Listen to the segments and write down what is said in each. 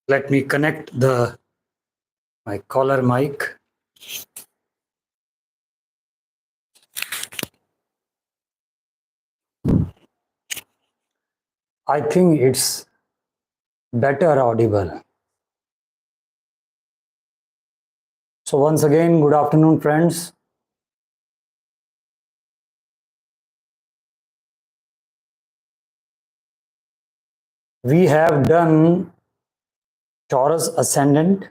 Let me connect my collar mic. I think it's better audible. So once again, good afternoon, friends. We have done Taurus Ascendant,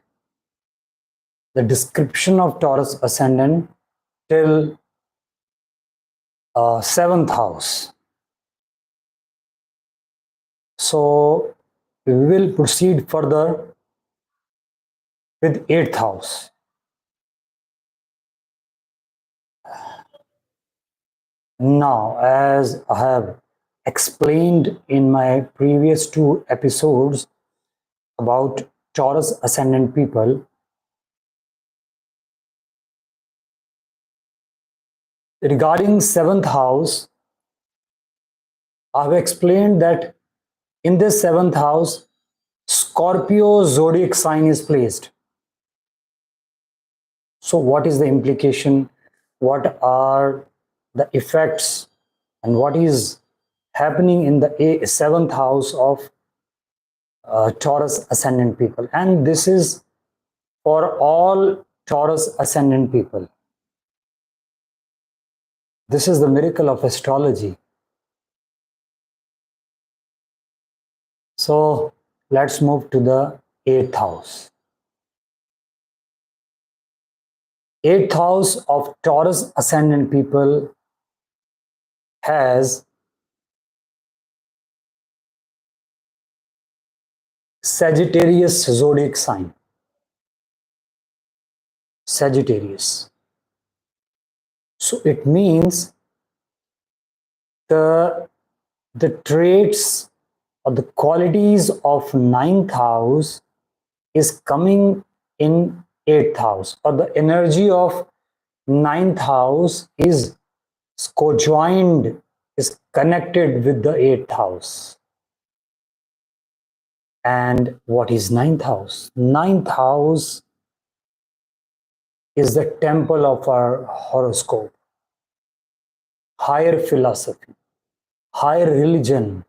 the description of Taurus Ascendant till 7th house. So we will proceed further with 8th house. Now, as I have explained in my previous 2 episodes about Taurus Ascendant people, regarding 7th house, I have explained that in this 7th house, Scorpio zodiac sign is placed. So what is the implication? What are the effects? And what is happening in the 7th house of Taurus Ascendant people? And this is for all Taurus Ascendant people. This is the miracle of astrology. So let's move to the 8th house. 8th house of Taurus Ascendant people has Sagittarius zodiac sign. Sagittarius. So it means the traits or the qualities of 9th house is coming in 8th house, or the energy of 9th house is co-joined, is connected with the 8th house. And what is 9th house? 9th house is the temple of our horoscope, higher philosophy, higher religion,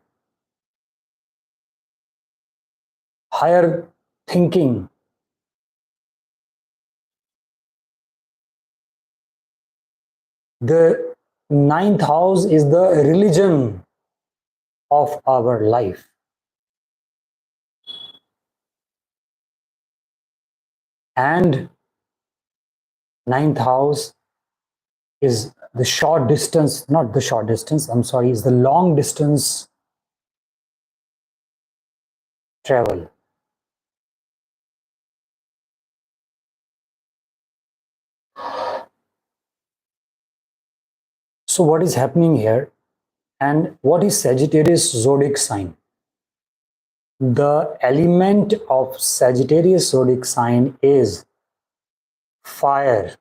higher thinking. The 9th house is the religion of our life. And 9th house is the short distance, not the short distance, I'm sorry, is the long distance travel. So what is happening here? And what is Sagittarius zodiac sign? The element of Sagittarius zodiac sign is fire.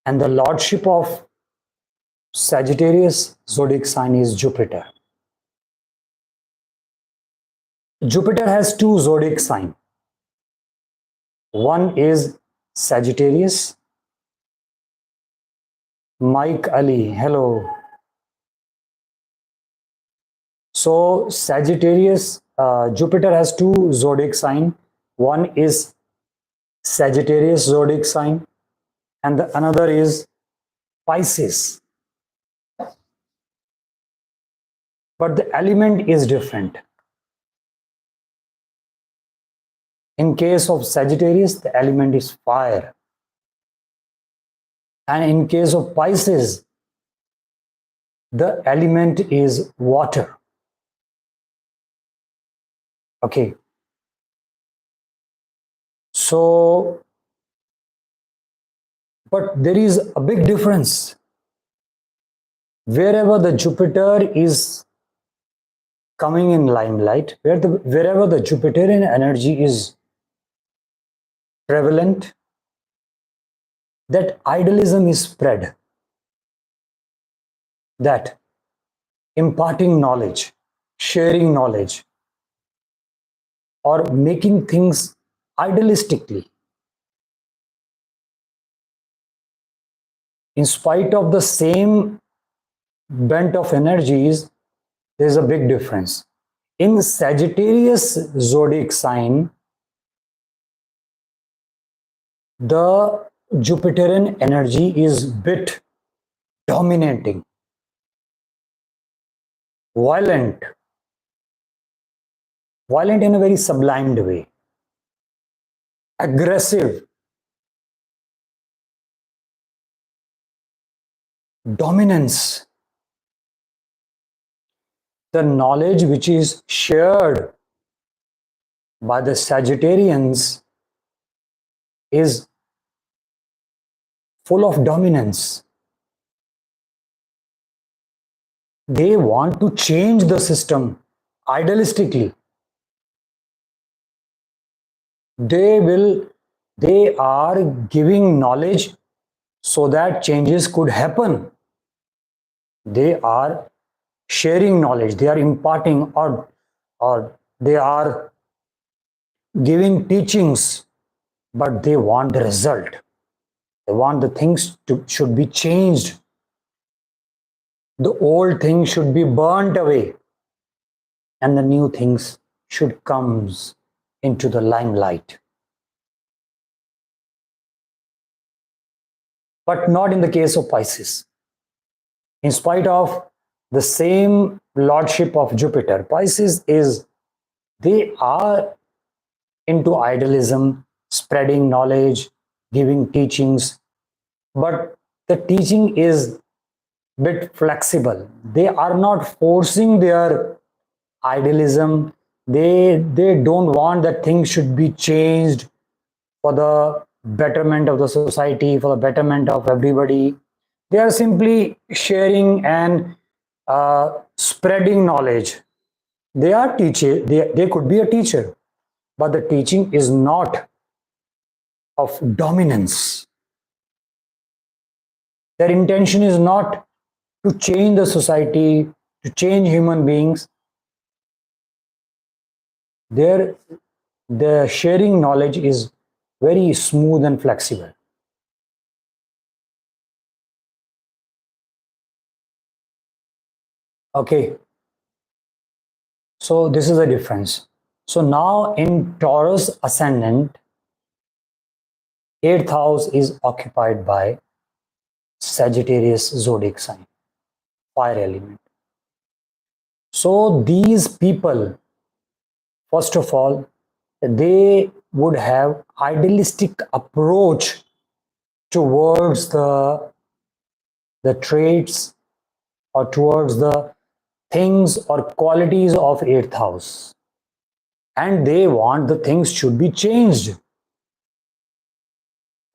And the lordship of Sagittarius zodiac sign is Jupiter. Jupiter has 2 zodiac signs. One is Sagittarius. Mike Ali, hello. So Sagittarius, Jupiter has 2 zodiac signs. One is Sagittarius zodiac sign, and the another is Pisces. But the element is different. In case of Sagittarius, the element is fire. And in case of Pisces, the element is water. Okay. So, but there is a big difference. Wherever the Jupiter is coming in limelight, wherever the Jupiterian energy is prevalent, that idealism is spread, that imparting knowledge, sharing knowledge or making things idealistically. In spite of the same bent of energies, there's a big difference. In Sagittarius zodiac sign, the Jupiterian energy is bit dominating, violent, violent in a very sublimed way, aggressive, dominance. The knowledge which is shared by the Sagittarians is full of dominance. They want to change the system idealistically. They are giving knowledge so that changes could happen. They are sharing knowledge, they are imparting, or they are giving teachings, but they want the result. They want the things to should be changed. The old things should be burnt away, and the new things should come into the limelight. But not in the case of Pisces. In spite of the same lordship of Jupiter, Pisces is, they are into idealism, spreading knowledge, giving teachings, but the teaching is bit flexible. They are not forcing their idealism. They don't want that things should be changed for the betterment of the society, for the betterment of everybody. They are simply sharing and spreading knowledge. They are teacher. They could be a teacher, but the teaching is not of dominance. Their intention is not to change the society, to change human beings. The sharing knowledge is very smooth and flexible. Okay, so this is a difference. So now in Taurus Ascendant, 8th house is occupied by Sagittarius zodiac sign, fire element. So these people, first of all, they would have idealistic approach towards the traits or towards the things or qualities of 8th house, and they want the things should be changed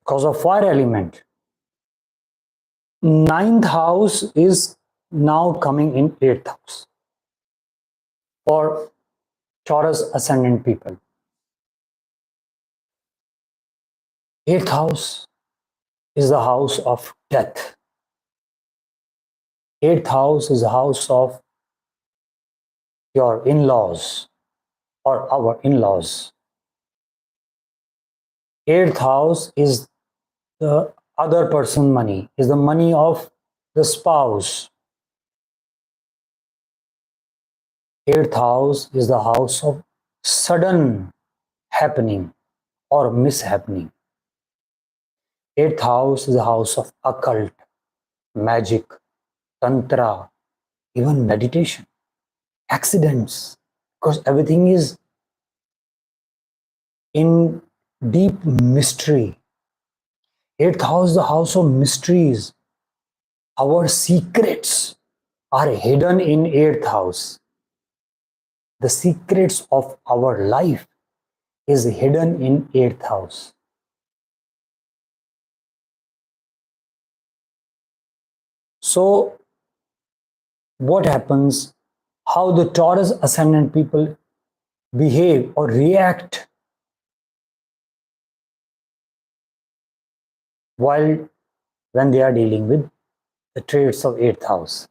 because of fire element. Ninth house is now coming in 8th house for Taurus Ascendant people. 8th house is the house of death. 8th house is the house of your in-laws or our in-laws. 8th house is the other person money, is the money of the spouse. 8th house is the house of sudden happening or mishappening. 8th house is the house of occult, magic, tantra, even meditation, accidents, because everything is in deep mystery. 8th house is the house of mysteries. Our secrets are hidden in 8th house. The secrets of our life is hidden in 8th house. So what happens, how the Taurus Ascendant people behave or react while when they are dealing with the traits of 8th house.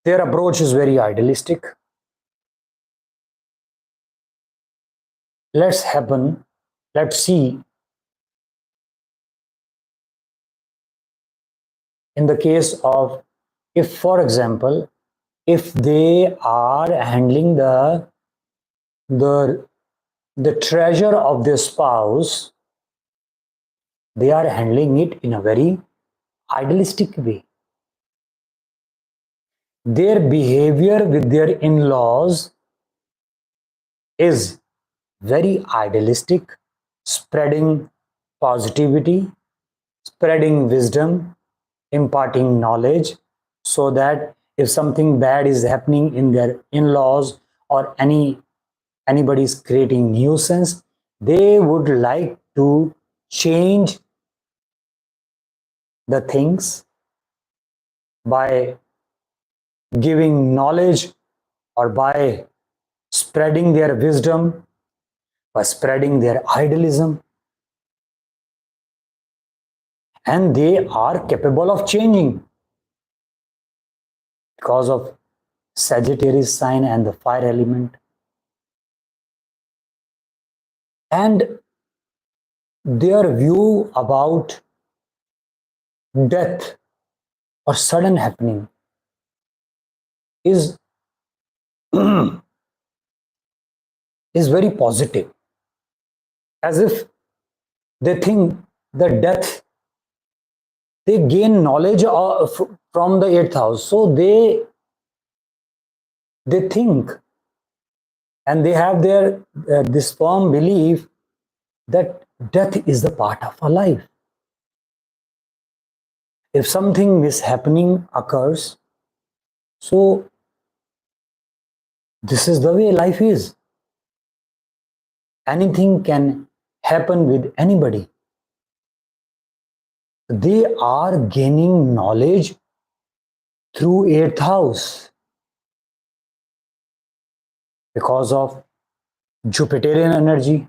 Their approach is very idealistic. Let's see in the case of, if for example, if they are handling the the treasure of their spouse, they are handling it in a very idealistic way. Their behavior with their in-laws is very idealistic, spreading positivity, spreading wisdom, imparting knowledge, so that if something bad is happening in their in-laws, or anybody is creating nuisance, they would like to change the things by giving knowledge, or by spreading their wisdom, by spreading their idealism, and they are capable of changing because of Sagittarius sign and the fire element. And their view about death or sudden happening is is very positive, as if they think that death, they gain knowledge from the eighth house, so they think, and they have their this firm belief that death is the part of our life. If something mishappening occurs, so this is the way life is. Anything can happen with anybody. They are gaining knowledge through eighth house because of Jupiterian energy.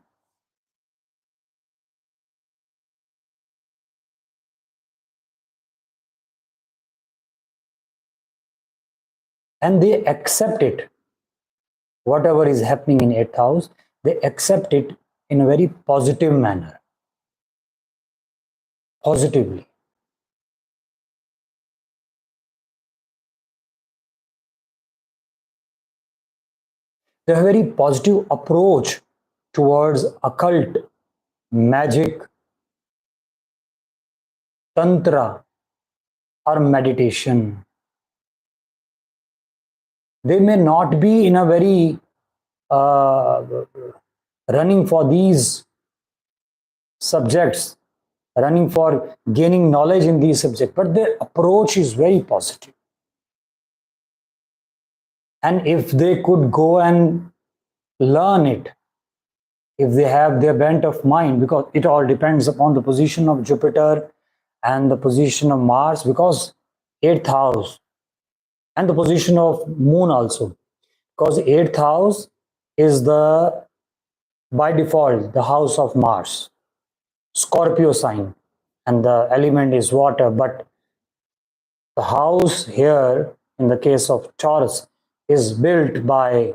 And they accept it. Whatever is happening in eighth house, they accept it in a very positive manner. Positively. They have a very positive approach towards occult, magic, tantra, or meditation. They may not be in a very uh, running for these subjects, running for gaining knowledge in these subjects, but their approach is very positive. And if they could go and learn it, if they have their bent of mind, because it all depends upon the position of Jupiter and the position of Mars, because eighth house, and the position of Moon also, because eighth house is the, by default, the house of Mars, Scorpio sign, and the element is water. But the house here, in the case of Taurus, is built by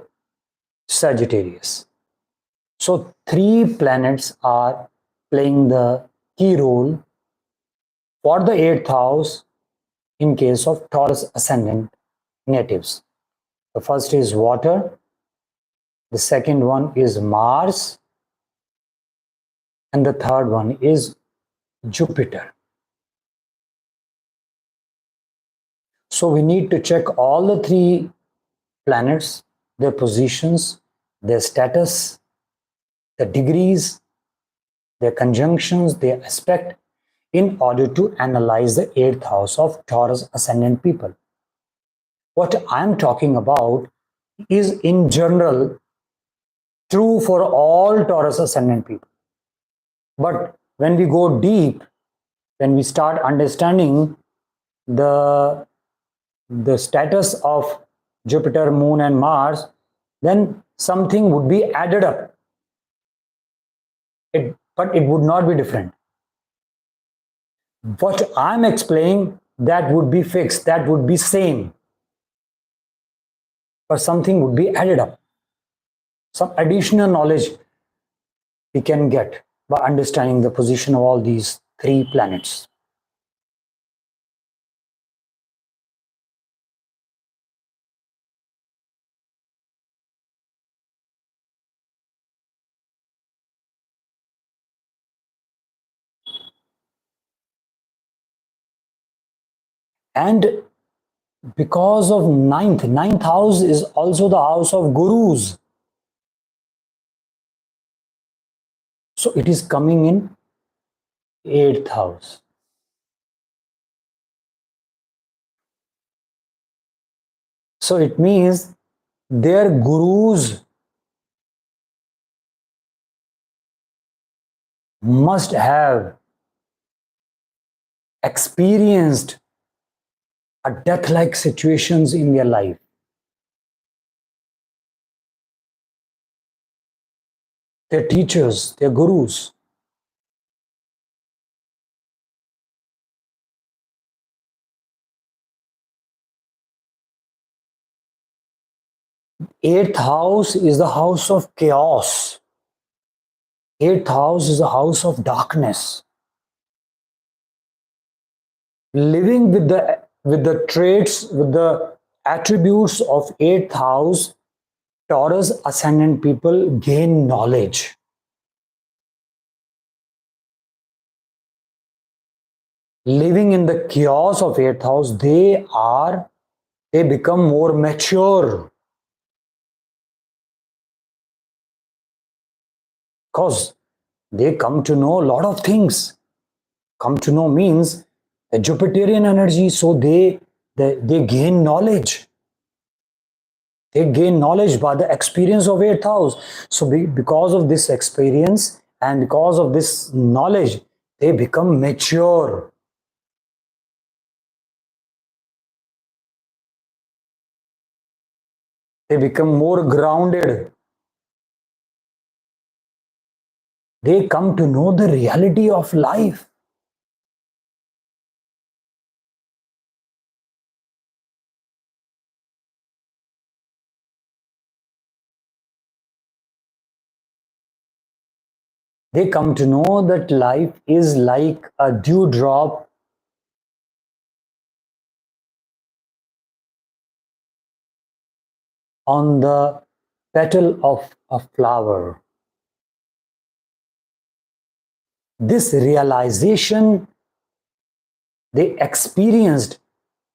Sagittarius. So three planets are playing the key role for the eighth house in case of Taurus Ascendant natives. The first is water, the second one is Mars, and the third one is Jupiter. So we need to check all the three planets, their positions, their status, the degrees, their conjunctions, their aspect, in order to analyze the eighth house of Taurus Ascendant people. What I'm talking about is in general true for all Taurus Ascendant people. But when we go deep, when we start understanding the status of Jupiter, Moon, and Mars, then something would be added up. But it would not be different. What I'm explaining, that would be fixed, that would be same. but something would be added up. Some additional knowledge we can get by understanding the position of all these three planets. And because of ninth house is also the house of gurus. So it is coming in 8th house. So it means their gurus must have experienced a death-like situations in their life. Their teachers, their gurus. Eighth house is the house of chaos. Eighth house is a house of darkness. Living with the traits, with the attributes of eighth house, Taurus Ascendant people gain knowledge. Living in the chaos of eighth house, they become more mature. Because they come to know a lot of things. Come to know means the Jupiterian energy, so they gain knowledge. They gain knowledge by the experience of 8th house. So because of this experience and because of this knowledge, they become mature. They become more grounded. They come to know the reality of life. They come to know that life is like a dewdrop on the petal of a flower. This realization they experienced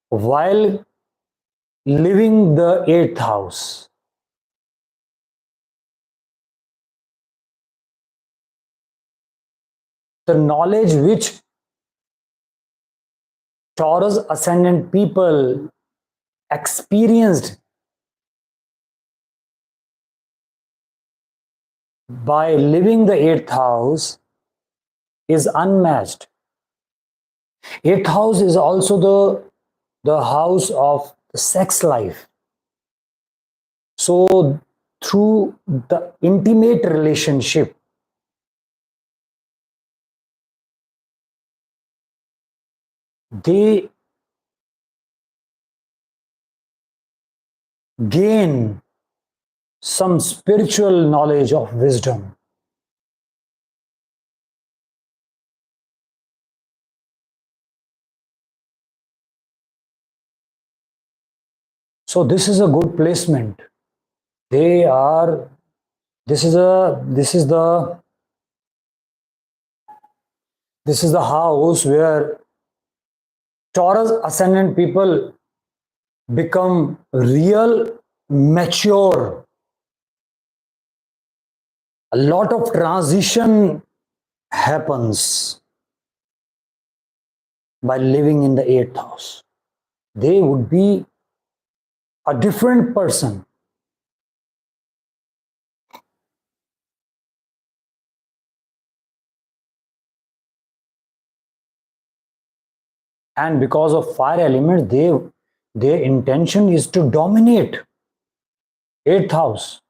while living the 8th house. The knowledge which Taurus Ascendant people experienced by living the 8th house is unmatched. 8th house is also the house of the sex life. So through the intimate relationship, they gain some spiritual knowledge of wisdom. So this is a good placement. They are, this is the house where Taurus Ascendant people become real mature. A lot of transition happens by living in the 8th house. They would be a different person. And because of fire element, their intention is to dominate 8th house.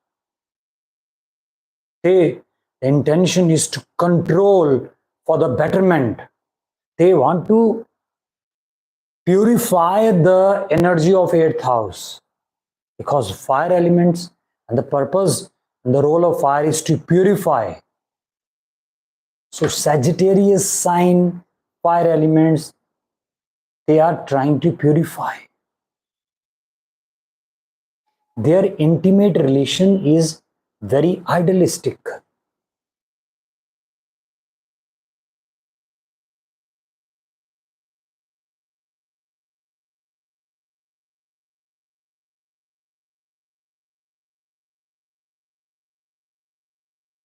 The intention is to control for the betterment. They want to purify the energy of 8th house. because fire elements and the purpose and the role of fire is to purify. So Sagittarius sign, fire elements, they are trying to purify. Their intimate relation is very idealistic.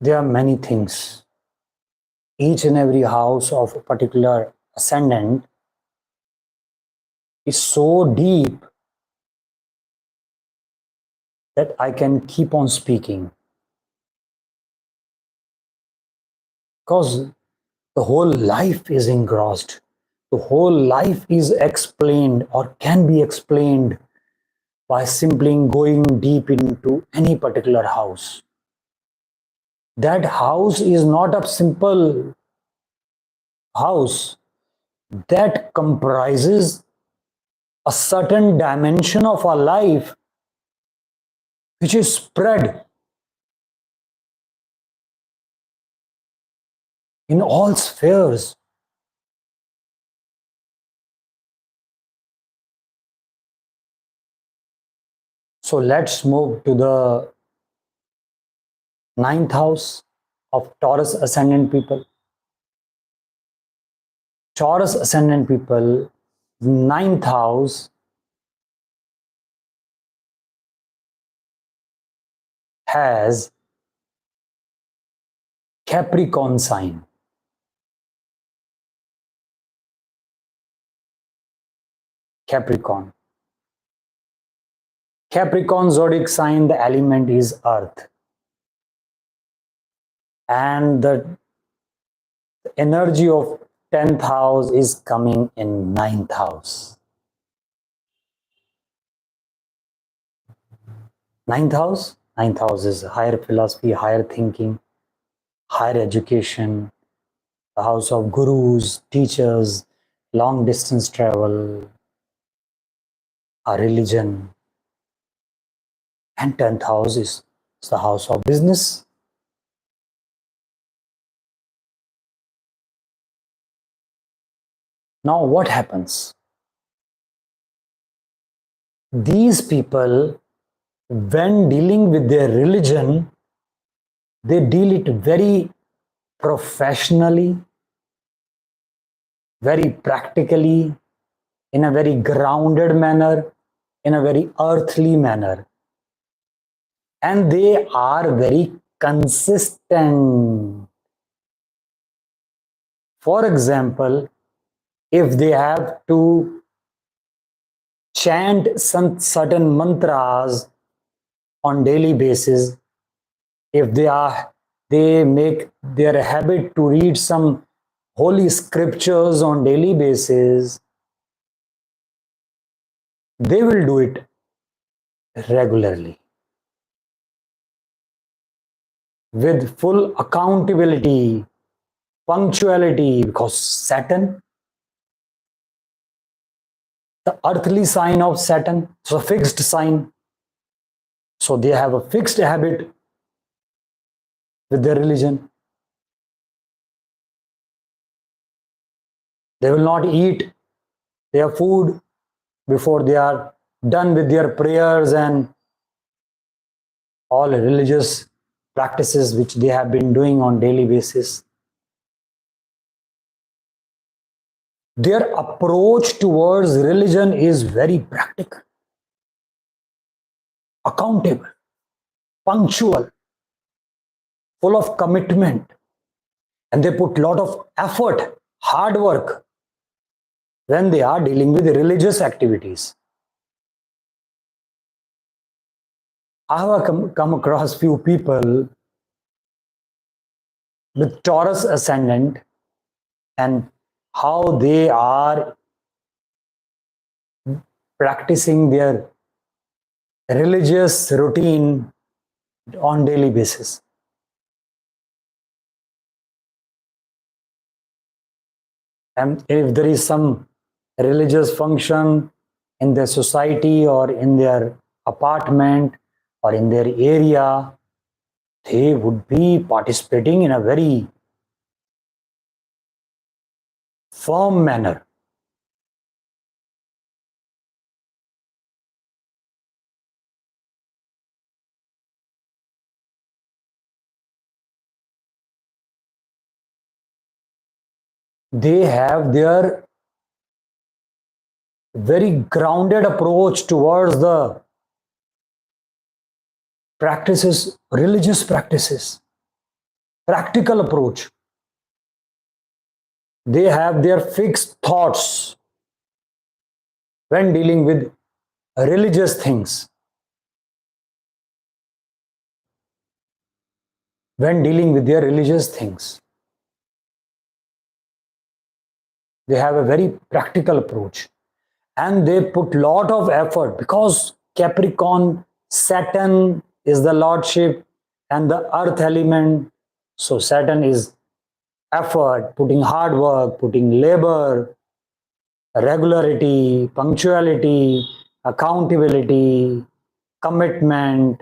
There are many things. Each and every house of a particular ascendant is so deep that I can keep on speaking. Because the whole life is engrossed. The whole life is explained or can be explained by simply going deep into any particular house. That house is not a simple house that comprises a certain dimension of our life which is spread in all spheres. So let's move to the ninth house of Taurus Ascendant people. Taurus Ascendant people, ninth house has Capricorn sign. Capricorn. Capricorn zodiac sign, the element is earth. And the energy of 10th house is coming in ninth house. Ninth house? Ninth house is higher philosophy, higher thinking, higher education, the house of gurus, teachers, long distance travel, a religion. And 10th house is the house of business. Now what happens? These people, when dealing with their religion, they deal it very professionally, very practically, in a very grounded manner, in a very earthly manner. And they are very consistent. For example, if they have to chant some certain mantras on daily basis, if they make their habit to read some holy scriptures on daily basis, they will do it regularly with full accountability, punctuality, because Saturn, the earthly sign of Saturn, so a fixed sign. So they have a fixed habit with their religion. They will not eat their food before they are done with their prayers and all religious practices which they have been doing on daily basis. Their approach towards religion is very practical, accountable, punctual, full of commitment, and they put a lot of effort, hard work when they are dealing with religious activities. I have come across few people with Taurus Ascendant and how they are practicing their religious routine on daily basis. And if there is some religious function in their society or in their apartment or in their area, they would be participating in a very firm manner. They have their very grounded approach towards the practices, religious practices, practical approach. They have their fixed thoughts when dealing with religious things. When dealing with their religious things, they have a very practical approach, and they put lot of effort because Capricorn, Saturn is the lordship and the earth element. So Saturn is effort, putting hard work, putting labor, regularity, punctuality, accountability, commitment,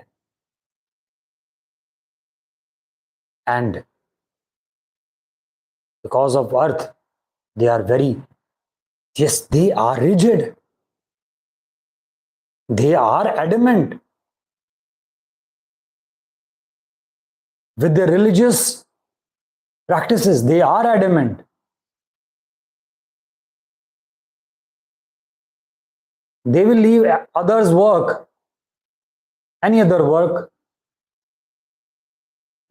and because of earth, they are very, yes, they are rigid. They are adamant with their religious practices. They are adamant. They will leave others' work, any other work,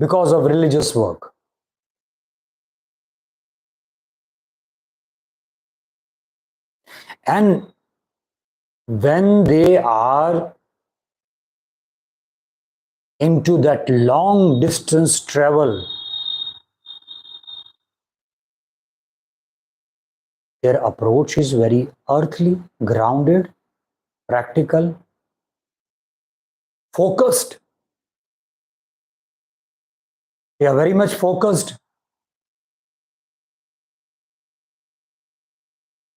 because of religious work. And when they are into that long distance travel, their approach is very earthly, grounded, practical, focused. They are very much focused.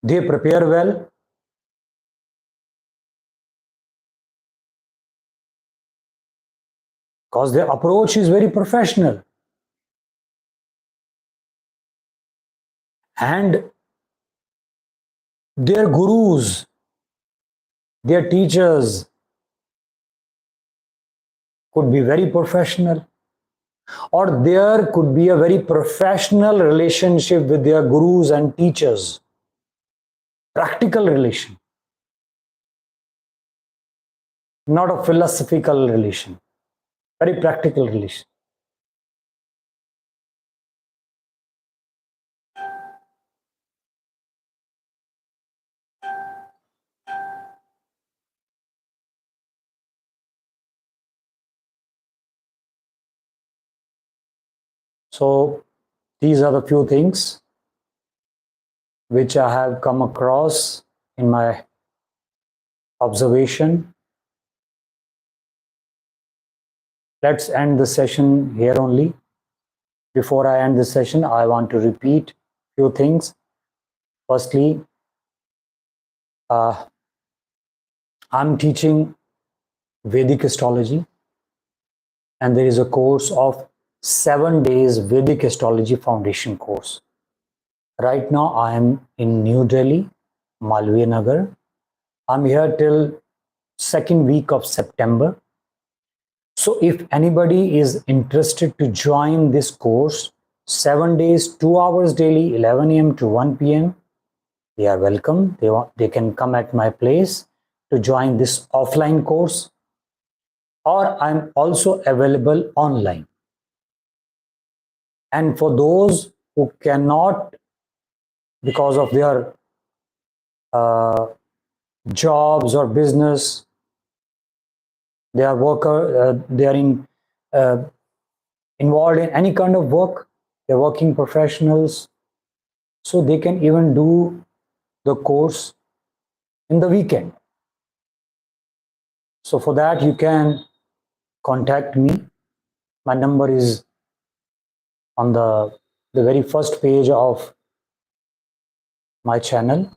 They prepare well. Because their approach is very professional. And their gurus, their teachers could be very professional, or there could be a very professional relationship with their gurus and teachers. Practical relation, not a philosophical relation, very practical relation. So these are the few things which I have come across in my observation. Let's end the session here only. Before I end the session, I want to repeat few things. Firstly, I'm teaching Vedic astrology, and there is a course of 7 days Vedic astrology foundation course. Right now, I am in New Delhi, Malviya Nagar. I'm here till second week of September. So if anybody is interested to join this course, 7 days, 2 hours daily, 11 a.m. to 1 p.m., they are welcome. They can come at my place to join this offline course, or I'm also available online. And for those who cannot, because of their jobs or business, they are involved in any kind of work, they're working professionals, so they can even do the course in the weekend. So for that, you can contact me. My number is on the very first page of my channel.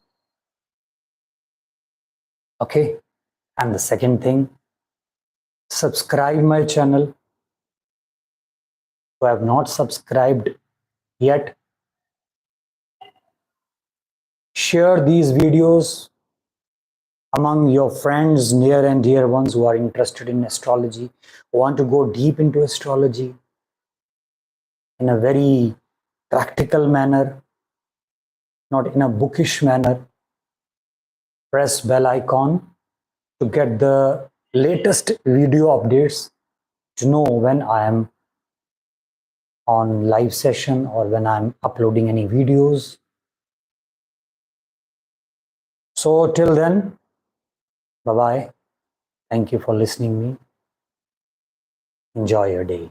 Okay. And the second thing, subscribe my channel. Who have not subscribed yet, share these videos among your friends, near and dear ones who are interested in astrology, who want to go deep into astrology in a very practical manner, not in a bookish manner. Press bell icon to get the latest video updates, to know when I am on live session or when I'm uploading any videos. So till then, bye bye. Thank you for listening me. Enjoy your day.